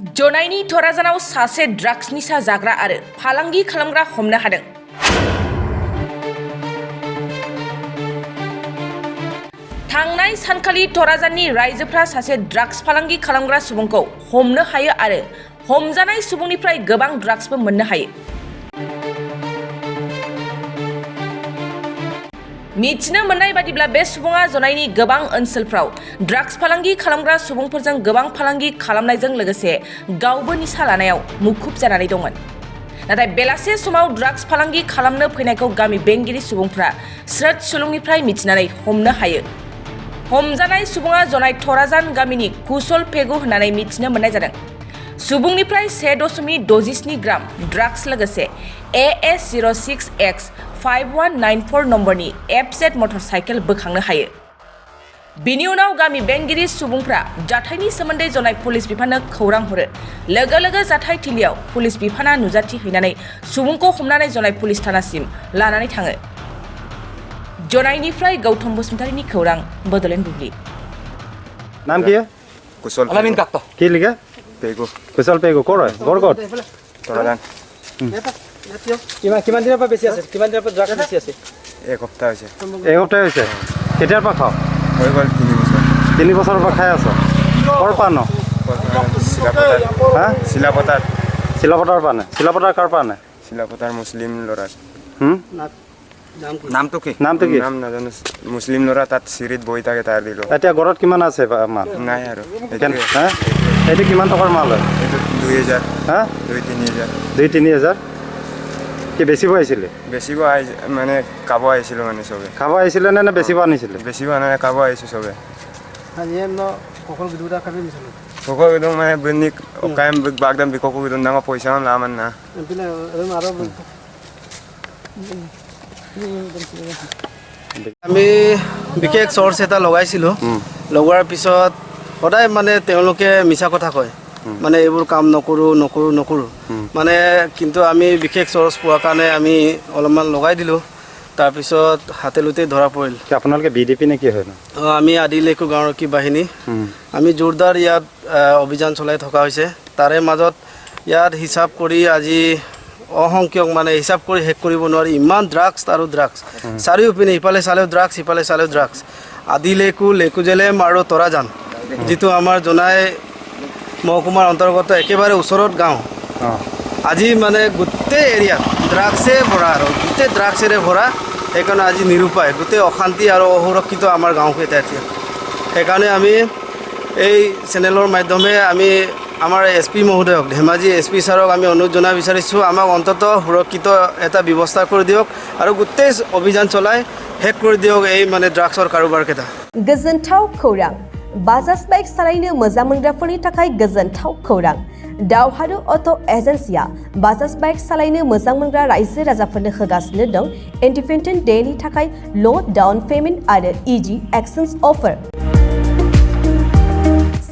जनायनि थराजानाव सासे drugs निसा जाग्रा आरो फालांगि खालामग्रा हमनो हादों। थांनाय सानखालि थराजाननि रायजोफ्रा सासे ड्राग्स फालांगि खालामग्रा सुबुंखौ हमनो हायो आरो हमजानाय सुबुंनिफ्राय गोबां ड्राग्सबो मोननो हायो। मिथिनो मोननाय बादिब्ला बे सुबुङा जनायनि गोबां ओनसोलफ्राव ड्राग्स फालांगि खालामग्रा सुबुंफोरजों गोबां फालांगि खालामनायजों लोगोसे गावबो निसा लानायाव मुखुब जानानै दंमोन। नाथाय बेलासे समाव ड्राग्स फालांगि खालामनो फैनायखौ गामि बेंगिरि सुबुंफ्रा स्रोद सुलुंनिफ्राय मिथिनानै हमनो हायो। हमजानाय सुबुङा जनाय थराजान गामिनि कुशल पेगु होननानै मिथिनो मोननाय जादों। सुबुंनिफ्राय 1.67 ग्राम ड्राग्स लोगोसे AS06X5194 नम्बरनि FZ मटर साइकेल बोखांनो हायो। बिनि उनाव गामि बेंगिरि सुबुंफ्रा जाथायनि सोमोन्दै जनाय पुलिस बिफाननो खौरां हरो। लोगो लोगो जाथाय थिलियाव पुलिस बिफाना नुजाथि हैनानै सुबुंखौ हमनानै जनाय पुलिस थानासिम लानानै थाङो। जनायनिफ्राय गौतम बसुमतारीनि खौरां बड'लेण्ड बुब्लि। नाम কি? কুশল আলামিন কাকা কি লিখা? পেগু কুশল পেগু কৰ হয়? ঘৰ ক'ত? তৰাজান। কিমান দিনৰ পৰা বেছি আছে? কিমান দিনৰ পৰা ড্ৰাগছ বেছি আছে? এক সপ্তাহ হৈছে। এই সপ্তাহ হৈছে। কেতিয়াৰ পৰা খাওঁ? হৈ গ'ল 3 বছৰ। 3 বছৰৰ পৰা খাই আছ? ক'ৰ পৰা ন? হা? চিলাপথাৰ চিলাপথাৰ পৰা নে? চিলাপথাৰ কাৰ পৰা নে? চিলাপথাৰ মুছলিম ল'ৰা। নামটো কি? নামটো কি? নাম নাজানো। মুছলিম ল'ৰা তাত চিৰিত বহি থাকে তাৰ দিলোঁ। এতিয়া ঘৰত কিমান আছে মাল? নাই আৰু হা? এইটো কিমান টকাৰ মাল হয়? এইটো 2000 হা? 2-3 হাজাৰ। 2-3 হাজাৰ? কি বেচিব আহিছিলে? বেচিব মানে খাব আহিছিলোঁ মানে চবে। খাব আহিছিলে নে বেচিব আনিছিলে? বেচিব নাই খাব আহিছোঁ চবে। Koko gedung mana benik kayak bagdam di koko gedung nang pojok sana lama na. আমি বিশেষ চৰ্চ এটা লগাইছিলোঁ। লগোৱাৰ পিছত সদায় মানে তেওঁলোকে মিছা কথা কয়, মানে এইবোৰ কাম নকৰোঁ মানে। কিন্তু আমি বিশেষ চৰ্চ পোৱাৰ কাৰণে আমি অলপমান লগাই দিলোঁ। তাৰপিছত হাতেলুতে ধৰা পৰিল। আপোনালোকে বিডিপি নে কি হয় ন? আমি আদিলেকু গাঁৱৰকী বাহিনী, আমি জোৰদাৰ ইয়াত অভিযান চলাই থকা হৈছে। তাৰে মাজত ইয়াত হিচাপ কৰি আজি অসংখ্যক মানে হিচাপ কৰি শেষ কৰিব নোৱাৰি ইমান ড্ৰাগছ আৰু ড্ৰাগছ চাৰিওপিনে, ইফালে চালেও ড্ৰাগছ সিফালে চালেও ড্ৰাগছ। আদিলেকু, লেকুজেলেম আৰু তৰাজান, যিটো আমাৰ জনাই মহকুমাৰ অন্তৰ্গত একেবাৰে ওচৰত গাঁও। আজি মানে গোটেই এৰিয়াত ড্ৰাগছে ভৰা আৰু গোটেই ড্ৰাগছেৰে ভৰা। সেইকাৰণে আজি নিৰুপায়, গোটেই অশান্তি আৰু অসুৰক্ষিত আমাৰ গাঁওকেইটা এতিয়া। সেইকাৰণে আমি এই চেনেলৰ মাধ্যমে আমি আমাৰ SP মহোদয়ক, ধেমাজি SP ছাৰক আমি অনুৰোধ জনাব বিচাৰিছোঁ, আমাক অন্ততঃ সুৰক্ষিত এটা ব্যৱস্থা কৰি দিয়ক আৰু গোটেই অভিযান চলাই শেষ কৰি দিয়ক এই মানে ড্ৰাগছৰ কাৰোবাৰকেইটা। गोजोनथाव खौरां, बाजाज बाइक सालायनो मोजां मोनग्राफोरनि थाखाय गोजोनथाव खौरां। दावहारु अट' एजेन्सिया बाजाज बाइक सालायनो मोजां मोनग्रा रायजो राजाफोरनो होगासिनो दं इन्डिपेन्डेन्ट डेनि थाखाय ल' डाउन पेमेन्ट आरो इजि एक्सचेन्ज अफार।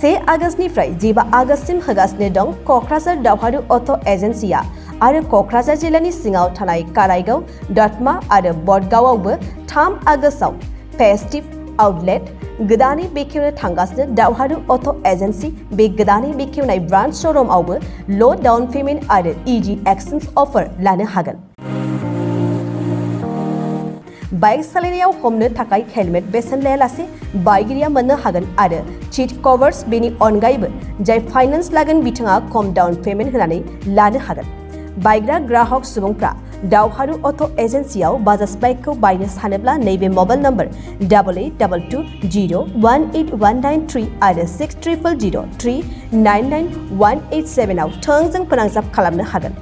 1 आगष्टनिफ्राय 15 आगष्टसिम होगासिनो दं क'क्राझार दावहारु अट' एजेन्सिया आरो क'क्राझार जिल्लानि सिङाव थानाय काराइगाव, दतमा आरो बडगावआवबो 3 आगष्टआव फेस्टिभ आउटलेट गोदानै बेखेवनो थांगासिनो दावहारु अट' एजेन्सि। बे गोदानै बेखेवनाय ब्रान्च श'रुमआवबो ल' डाउन पेमेन्ट आरो इजि एक्सचेन्ज अफार लानो हागोन। बाइक सालायनायाव हमनो थाखाय हेलमेट बेसेन लायालासे बाइगिरिया मोननो हागोन आरो सीट कभार्स। बेनि अनगायैबो जाय फाइनान्स लागोन बिथाङा खम डाउन पेमेन्ट होनानै लानो हागोन। बायग्रा ग्राहक सुबुंफ्रा दावहारु अट' एजेन्सियाव बाजाज बाइकखौ बायनो सानोब्ला नैबे मबाइल नम्बर 8822018193 आरो 600003991187 आव थोंजों फोनांजाब खालामनो हागोन।